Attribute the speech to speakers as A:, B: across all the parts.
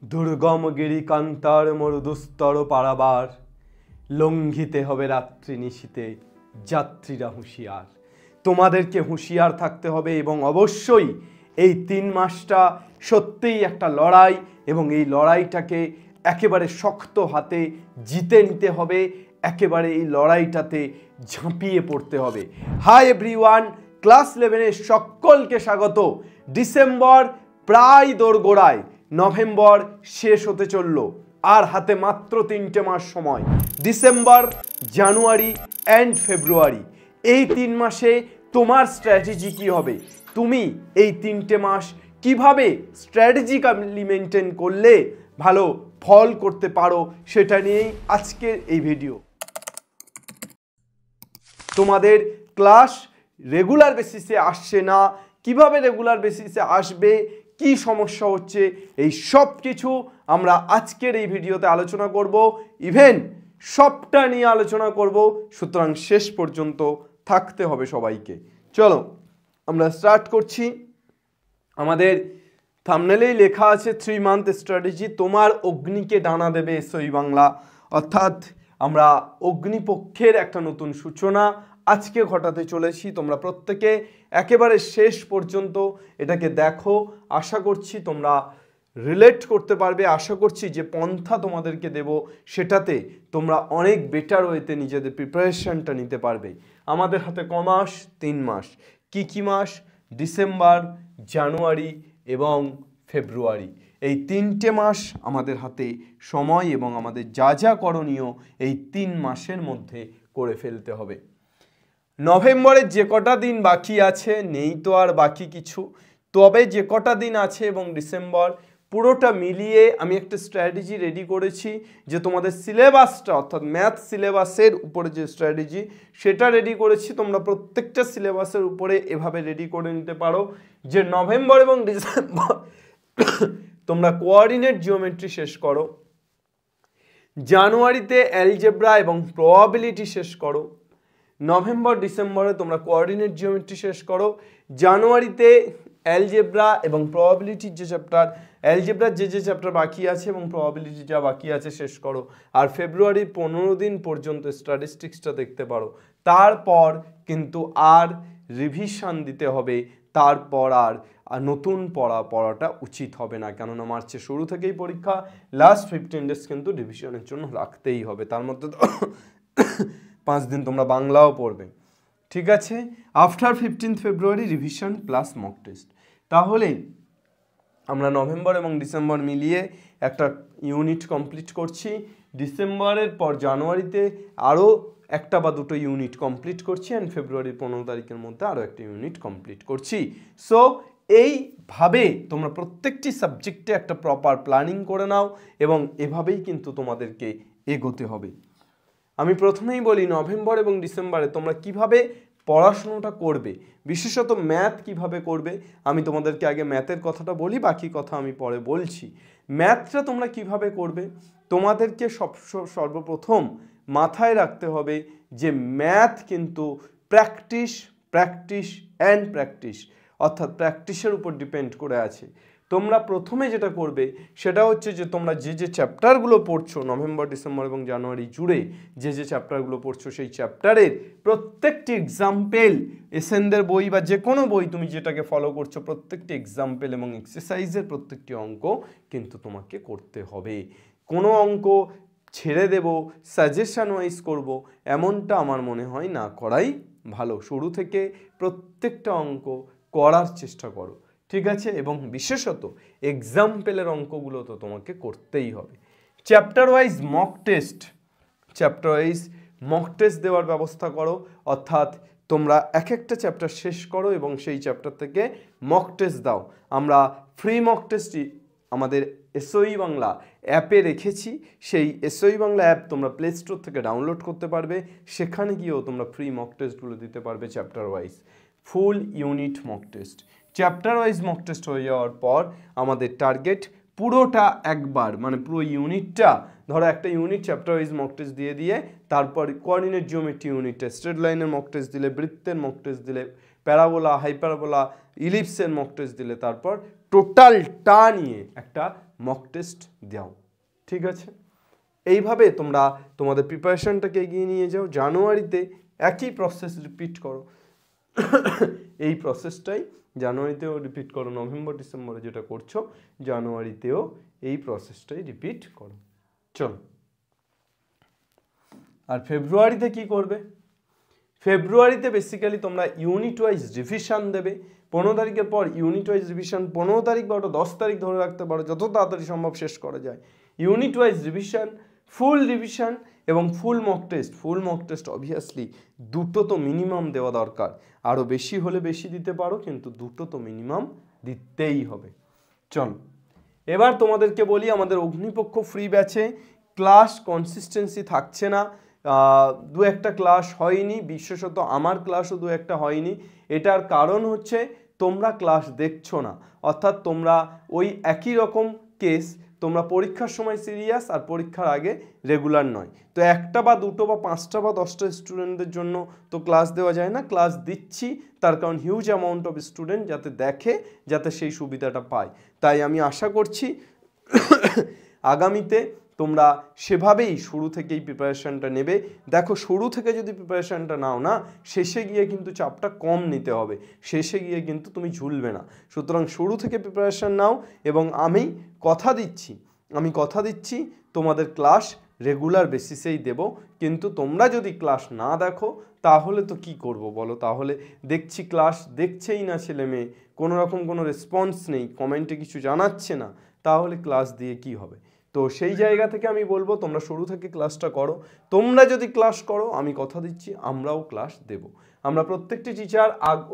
A: দুর্গম গিরিকান্তার মরুদুস্তর পারাবার, লঙ্ঘিতে হবে রাত্রি নিশীতে যাত্রীরা হুঁশিয়ার। তোমাদেরকে হুঁশিয়ার থাকতে হবে এবং অবশ্যই এই 3 মাসটা সত্যিই একটা লড়াই এবং এই লড়াইটাকে একেবারে শক্ত হাতে জিতে নিতে হবে, একেবারে এই লড়াইটাতে ঝাঁপিয়ে পড়তে হবে। হাই এভরিওয়ান, ক্লাস 11-এর সকলকে স্বাগত। ডিসেম্বর প্রায় দোরগোড়ায়, নভেম্বর শেষ হতে চলল, আর হাতে মাত্র 3টে মাস সময়। ডিসেম্বর, জানুয়ারি অ্যান্ড ফেব্রুয়ারি, এই 3 মাসে তোমার স্ট্র্যাটেজি কি হবে? তুমি এই 3টে মাস কিভাবে স্ট্র্যাটেজিক্যালি মেনটেন করলে ভালো ফল করতে পারো, সেটা নিয়েই আজকের এই ভিডিও। তোমাদের ক্লাস রেগুলার বেসিসে আসছে না, কিভাবে রেগুলার বেসিসে আসবে, কি সমস্যা হচ্ছে, এই সব কিছু আমরা আজকের এই ভিডিওতে আলোচনা করব। ইভেন সবটা নিয়ে আলোচনা করব, সুতরাং শেষ পর্যন্ত থাকতে হবে সবাইকে। চলো আমরা স্টার্ট করছি। আমাদের থাম্বনেলেই লেখা আছে 3 মান্থ স্ট্র্যাটেজি, তোমার অগ্নিকে ডানা দেবে এসওই বাংলা। অর্থাৎ আমরা অগ্নিপক্ষের একটা নতুন সূচনা আজকে ঘটাতে চলেছি। তোমরা প্রত্যেকে একেবারে শেষ পর্যন্ত এটাকে দেখো, আশা করছি তোমরা রিলেট করতে পারবে। আশা করছি যে পন্থা তোমাদেরকে দেব সেটাতে তোমরা অনেক বেটার ওয়েতে নিজেদের প্রিপারেশনটা নিতে পারবে। আমাদের হাতে কমাস? 3 মাস। কি কি মাস? ডিসেম্বর, জানুয়ারি এবং ফেব্রুয়ারি, এই 3টে মাস আমাদের হাতে সময় এবং আমাদের যা যা করণীয় এই 3 মাসের মধ্যে করে ফেলতে হবে। নভেম্বরের যে কটা দিন বাকি আছে, নেই তো আর বাকি কিছু, তবে যে কটা দিন আছে এবং ডিসেম্বর পুরোটা মিলিয়ে আমি একটা স্ট্র্যাটেজি রেডি করেছি যে তোমাদের সিলেবাসটা, অর্থাৎ ম্যাথ সিলেবাসের উপরে যে স্ট্র্যাটেজি সেটা রেডি করেছি। তোমরা প্রত্যেকটা সিলেবাসের উপরে এভাবে রেডি করে নিতে পারো যে নভেম্বর এবং ডিসেম্বর তোমরা কোঅর্ডিনেট জিওমেট্রি শেষ করো, জানুয়ারিতে অ্যালজেব্রা এবং প্রবাবিলিটি শেষ করো, নভেম্বর ডিসেম্বরে তোমরা কোঅর্ডিনেট জিওমেট্রি শেষ করো, জানুয়ারিতে অ্যালজেব্রা এবং প্রবাবিলিটির যে চ্যাপ্টার, অ্যালজেব্রার যে চ্যাপ্টার বাকি আছে এবং প্রবাবিলিটি যা বাকি আছে শেষ করো, আর ফেব্রুয়ারির 15 দিন পর্যন্ত স্ট্যাটিস্টিক্সটা দেখতে পারো। তারপর কিন্তু আর রিভিশন দিতে হবে, তারপর আর নতুন পড়াটা উচিত হবে না, কেননা মার্চের শুরু থেকেই পরীক্ষা। লাস্ট 15 ডেজ কিন্তু রিভিশনের জন্য রাখতেই হবে, তার মধ্যে 5 দিন তোমরা বাংলাও পড়বে, ঠিক আছে? আফটার 15 ফেব্রুয়ারি রিভিশন প্লাস মক টেস্ট। তাহলে আমরা নভেম্বর এবং ডিসেম্বর মিলিয়ে একটা ইউনিট কমপ্লিট করছি। ডিসেম্বরের পর জানুয়ারিতে আরও একটা বা দুটো ইউনিট কমপ্লিট করছি, অ্যান্ড ফেব্রুয়ারির 15 তারিখের মধ্যে আরও একটা ইউনিট কমপ্লিট করছি। সো এইভাবে তোমরা প্রত্যেকটি সাবজেক্টে একটা প্রপার প্ল্যানিং করে নাও এবং এভাবেই কিন্তু তোমাদেরকে এগোতে হবে। আমি প্রথমেই বলি, নভেম্বর এবং ডিসেম্বরে তোমরা কিভাবে পড়াশোনাটা করবে, বিশেষত ম্যাথ কিভাবে করবে। আমি তোমাদেরকে আগে ম্যাথের কথাটা বলি, বাকি কথা আমি পরে বলছি। ম্যাথটা তোমরা কিভাবে করবে, তোমাদেরকে সর্বপ্রথম মাথায় রাখতে হবে যে ম্যাথ কিন্তু প্র্যাকটিস প্র্যাকটিস অ্যান্ড প্র্যাকটিস, অর্থাৎ প্র্যাকটিসের উপর ডিপেন্ড করে আছে। তোমরা প্রথমে যেটা করবে সেটা হচ্ছে যে তোমরা যে চ্যাপ্টারগুলো পড়ছো নভেম্বর, ডিসেম্বর এবং জানুয়ারি জুড়ে যে চ্যাপ্টারগুলো পড়ছো, সেই চ্যাপ্টারের প্রত্যেকটি এক্সাম্পল, এসেনদের বই বা যে কোনো বই তুমি যেটাকে ফলো করছো, প্রত্যেকটি এক্সাম্পল এবং এক্সারসাইজের প্রত্যেকটি অঙ্ক কিন্তু তোমাকে করতে হবে। কোনো অঙ্ক ছেড়ে দেব, সাজেশন ওয়াইজ করব, এমনটা আমার মনে হয় না করাই ভালো। শুরু থেকে প্রত্যেকটা অঙ্ক করার চেষ্টা করো, ঠিক আছে? এবং বিশেষত এক্সাম্পলের অঙ্কগুলো তো তোমাকে করতেই হবে। চ্যাপ্টার ওয়াইজ মক টেস্ট দেওয়ার ব্যবস্থা করো, অর্থাৎ তোমরা এক একটা চ্যাপ্টার শেষ করো এবং সেই চ্যাপ্টার থেকে মক টেস্ট দাও। আমরা ফ্রি মক টেস্টই আমাদের এসওই বাংলা অ্যাপে রেখেছি। সেই এসওই বাংলা অ্যাপ তোমরা প্লে স্টোর থেকে ডাউনলোড করতে পারবে, সেখানে গিয়েও তোমরা ফ্রি মক টেস্টগুলো দিতে পারবে। চ্যাপ্টার ওয়াইজ ফুল unit mock test, chapter wise mock test হয়ে যাওয়ার পর আমাদের টার্গেট পুরোটা একবার, মানে পুরো ইউনিটটা, ধরো একটা unit chapter wise mock test দিয়ে তারপর কোঅর্ডিনেট জিওমেট্রি ইউনিটে স্ট্রেট লাইনের মক টেস্ট দিলে, বৃত্তের মক টেস্ট দিলে, প্যারাবোলা, হাইপারবোলা, ইলিপসের মক টেস্ট দিলে তারপর টোটালটা নিয়ে একটা মক টেস্ট দাও, ঠিক আছে? এইভাবে তোমরা তোমাদের প্রিপারেশনটাকে এগিয়ে নিয়ে যাও। জানুয়ারিতে একই প্রসেস রিপিট করো, এই প্রসেসটাই জানুয়ারিতেও রিপিট করো, নভেম্বর ডিসেম্বরে যেটা করছো জানুয়ারিতেও এই প্রসেসটাই রিপিট করো। চলো, আর ফেব্রুয়ারিতে কি করবে? ফেব্রুয়ারিতে বেসিক্যালি তোমরা ইউনিট ওয়াইজ রিভিশন দেবে। 15 তারিখের পর ইউনিট ওয়াইজ রিভিশন, 15 তারিখ বা 10 তারিখ ধরে রাখতে পারো, যত তাড়াতাড়ি সম্ভব শেষ করা যায়। ইউনিট ওয়াইজ রিভিশন, ফুল রিভিশন এবং full mock test. Full mock test obviously দুটো তো মিনিমাম দেওয়া দরকার, আরও বেশি হলে বেশি দিতে পারো, কিন্তু দুটো তো মিনিমাম দিতেই হবে। চল, এবার তোমাদেরকে বলি, আমাদের অগ্নিপক্ষ ফ্রি ব্যাচে ক্লাস কনসিস্টেন্সি থাকছে না, দু একটা ক্লাস হয়নি, বিশেষত আমার ক্লাসও দু একটা হয়নি। এটার কারণ হচ্ছে তোমরা ক্লাস দেখছো না, অর্থাৎ তোমরা ওই একই রকম কেস, তোমরা পরীক্ষার সময় সিরিয়াস আর পরীক্ষার আগে রেগুলার নয়। তো একটা বা দুটো বা 5টা বা 10টা স্টুডেন্টদের জন্য তো ক্লাস দেওয়া যায় না। ক্লাস দিচ্ছি তার কারণ হিউজ অ্যামাউন্ট অফ স্টুডেন্ট যাতে দেখে, যাতে সেই সুবিধাটা পায়। তাই আমি আশা করছি আগামীতে তোমরা সেভাবেই শুরু থেকেই প্রিপারেশানটা নেবে। দেখো, শুরু থেকে যদি প্রিপারেশানটা নাও না, শেষে গিয়ে কিন্তু চাপটা কম নিতে হবে, শেষে গিয়ে কিন্তু তুমি ঝুলবে না। সুতরাং শুরু থেকে প্রিপারেশান নাও, এবং আমি কথা দিচ্ছি তোমাদের ক্লাস রেগুলার বেসিসেই দেব। কিন্তু তোমরা যদি ক্লাস না দেখো তাহলে তো কি করব বলো? তাহলে দেখছি ক্লাস দেখছেই না ছেলে মেয়ে, কোনো রকম কোনো রেসপন্স নেই, কমেন্টে কিছু জানাচ্ছে না, তাহলে ক্লাস দিয়ে কি হবে? তো সেই জায়গা থেকে আমি বলবো তোমরা শুরু থেকে ক্লাসটা করো। তোমরা যদি ক্লাস করো, আমি কথা দিচ্ছি আমরাও ক্লাস দেব। আমরা প্রত্যেকটি টিচার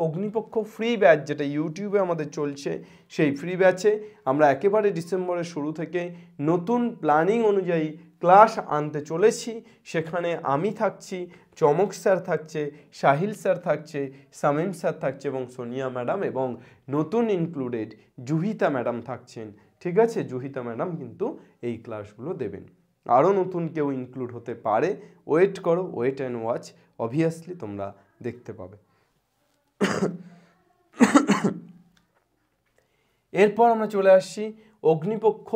A: অগ্নিপক্ষ ফ্রি ব্যাচ যেটা ইউটিউবে আমাদের চলছে, সেই ফ্রি ব্যাচে আমরা একেবারে ডিসেম্বরের শুরু থেকে নতুন প্ল্যানিং অনুযায়ী ক্লাস আনতে চলেছি। সেখানে আমি থাকছি, চমক স্যার থাকছে, সাহিল স্যার থাকছে, সামিম স্যার থাকছে এবং সোনিয়া ম্যাডাম, এবং নতুন ইনক্লুডেড জুহিতা ম্যাডাম থাকছেন। ঠিক আছে, জুহিতা ম্যাডাম কিন্তু এই ক্লাসগুলো দেবেন। আরও নতুন কেউ ইনক্লুড হতে পারে, ওয়েট করো, ওয়েট অ্যান্ড ওয়াচ, অবভিয়াসলি তোমরা দেখতে পাবে। এরপর আমরা চলে আসছি অগ্নিপক্ষ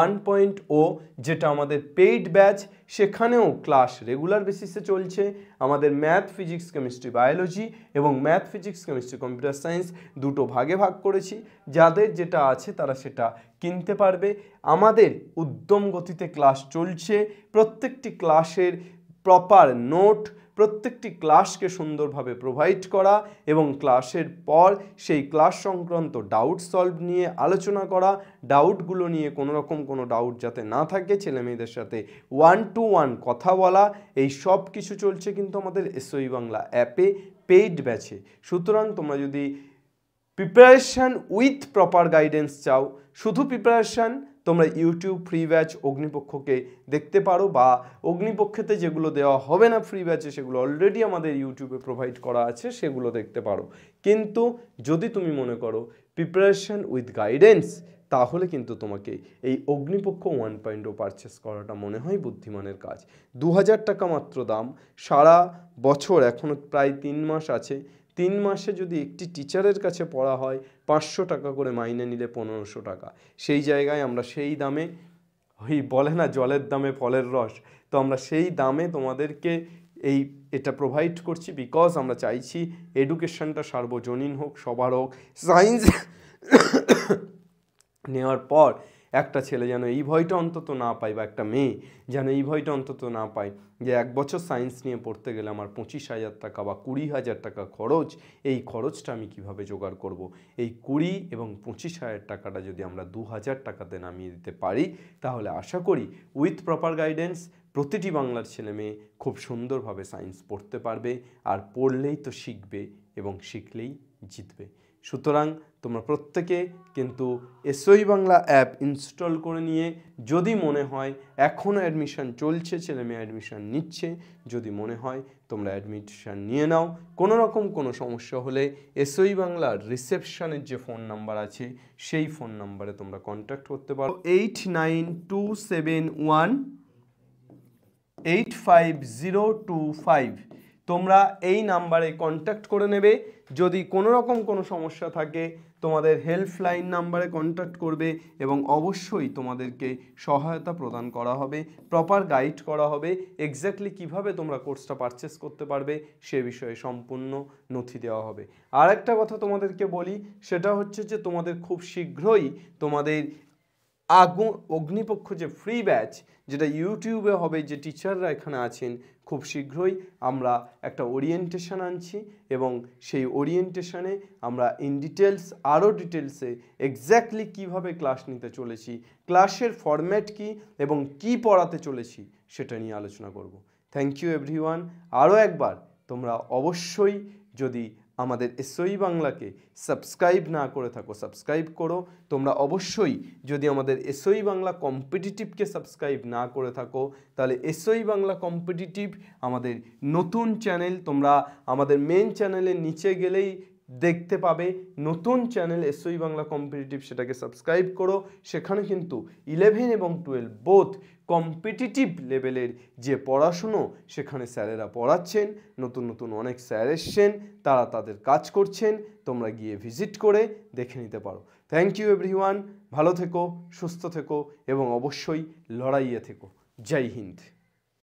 A: 1.0, যেটা আমাদের পেইড ব্যাচ। সেখানেও ক্লাস রেগুলার বেসিসে চলছে। আমাদের ম্যাথ, ফিজিক্স, কেমিস্ট্রি, বায়োলজি এবং math, physics, chemistry, computer science দুটো ভাগে ভাগ করেছি। যাদের যেটা আছে তারা সেটা কিনতে পারবে। আমাদের উদ্যম গতিতে ক্লাস চলছে। প্রত্যেকটি ক্লাসের প্রপার নোট, প্রত্যেকটি ক্লাসকে সুন্দরভাবে প্রোভাইড করা এবং ক্লাসের পর সেই ক্লাস সংক্রান্ত ডাউট সলভ নিয়ে আলোচনা করা, ডাউটগুলো নিয়ে কোনো ডাউট যাতে না থাকে, ছেলে মেয়েদের সাথে 1-to-1 কথা বলা, এই সব কিছু চলছে কিন্তু আমাদের এসওই বাংলা অ্যাপে পেইড ব্যাচে। সুতরাং তোমরা যদি প্রিপারেশান উইথ প্রপার গাইডেন্স চাও, শুধু প্রিপারেশান, তোমরা ইউটিউব ফ্রি ব্যাচ অগ্নিপক্ষকে দেখতে পারো, বা অগ্নিপক্ষতে যেগুলো দেওয়া হবে না ফ্রি ব্যাচে সেগুলো অলরেডি আমাদের ইউটিউবে প্রোভাইড করা আছে, সেগুলো দেখতে পারো। কিন্তু যদি তুমি মনে করো প্রিপারেশান উইথ গাইডেন্স, তাহলে কিন্তু তোমাকে এই অগ্নিপক্ষ 1.0 পারচেস করাটা মনে হয় বুদ্ধিমানের কাজ। 2000 টাকা মাত্র দাম, সারা বছর এখনও প্রায় 3 মাস আছে। 3 মাসে যদি একটি টিচারের কাছে পড়া হয়, 500 টাকা করে মাইনে নিলে 1500 টাকা। সেই জায়গায় আমরা সেই দামে, ওই বলে না জলের দামে ফলের রস, তো আমরা সেই দামে তোমাদেরকে এটা প্রোভাইড করছি, বিকজ আমরা চাইছি এডুকেশনটা সার্বজনীন হোক, সবার হোক। সায়েন্স নেওয়ার পর একটা ছেলে যেন এই ভয়টা অন্তত না পায়, বা একটা মেয়ে যেন এই ভয়টা অন্তত না পায় যে 1 বছর সায়েন্স নিয়ে পড়তে গেলে আমার 25,000 টাকা বা 20,000 টাকা খরচ, এই খরচটা আমি কিভাবে জোগাড় করব। এই 20 এবং 25,000 টাকাটা যদি আমরা 2,000 টাকাতে নামিয়ে দিতে পারি, তাহলে আশা করি উইথ প্রপার গাইডেন্স প্রতিটি বাংলার ছেলে মেয়ে খুব সুন্দরভাবে সায়েন্স পড়তে পারবে, আর পড়লেই তো শিখবে এবং শিখলেই জিতবে। সুতরাং তোমরা প্রত্যেকে কিন্তু এসওই বাংলা অ্যাপ ইনস্টল করে নিয়ে, যদি মনে হয় এখনও অ্যাডমিশান চলছে, ছেলে মেয়ে অ্যাডমিশান নিচ্ছে, যদি মনে হয় তোমরা অ্যাডমিশান নিয়ে নাও। কোনো রকম কোনো সমস্যা হলে এসওই বাংলার রিসেপশনের যে ফোন নাম্বার আছে, সেই ফোন নাম্বারে তোমরা কন্ট্যাক্ট করতে পারো। 8927185025। তোমরা এই নাম্বারে কন্ট্যাক্ট করে নেবে। যদি কোনো রকম কোনো সমস্যা থাকে তোমাদের হেল্পলাইন নাম্বারে কন্ট্যাক্ট করবে এবং অবশ্যই তোমাদেরকে সহায়তা প্রদান করা হবে, প্রপার গাইড করা হবে, এক্স্যাক্টলি কিভাবে তোমরা কোর্সটা পারচেস করতে পারবে সে বিষয়ে সম্পূর্ণ নথি দেওয়া হবে। আর একটা কথা তোমাদেরকে বলি, সেটা হচ্ছে যে তোমাদের খুব শীঘ্রই তোমাদের অগ্নিপক্ষ যে ফ্রি ব্যাচ, যেটা ইউটিউবে হবে, যে টিচাররা এখানে আছেন, খুব শীঘ্রই আমরা একটা ওরিয়েন্টেশন আনছি এবং সেই ওরিয়েন্টেশনে আমরা ইন ডিটেলস, আরও ডিটেলসে এক্স্যাক্টলি কিভাবে ক্লাস নিতে চলেছি, ক্লাসের ফরম্যাট কি এবং কি পড়াতে চলেছি সেটা নিয়ে আলোচনা করব। Thank you everyone. আরও একবার তোমরা অবশ্যই যদি আমাদের এসওই বাংলাকে সাবস্ক্রাইব না করে থাকো সাবস্ক্রাইব করো। তোমরা অবশ্যই যদি আমাদের এসওই বাংলা কম্পিটিটিভকে সাবস্ক্রাইব না করে থাকো তাহলে এসওই বাংলা কম্পিটিটিভ আমাদের নতুন চ্যানেল, তোমরা আমাদের মেন চ্যানেলের নিচে গেলেই দেখতে পাবে নতুন চ্যানেল এসওই বাংলা কম্পিটিটিভ, সেটাকে সাবস্ক্রাইব করো। সেখানে কিন্তু 11 এবং 12 বোথ কম্পিটিটিভ লেভেলের যে পড়াশুনো সেখানে স্যারেরা পড়াচ্ছেন, নতুন নতুন অনেক স্যার এসছেন, তারা তাদের কাজ করছেন, তোমরা গিয়ে ভিজিট করে দেখে নিতে পারো। থ্যাংক ইউ এভরিওয়ান, ভালো থেকো, সুস্থ থেকো এবং অবশ্যই লড়াইয়ে থেকো। জয় হিন্দ।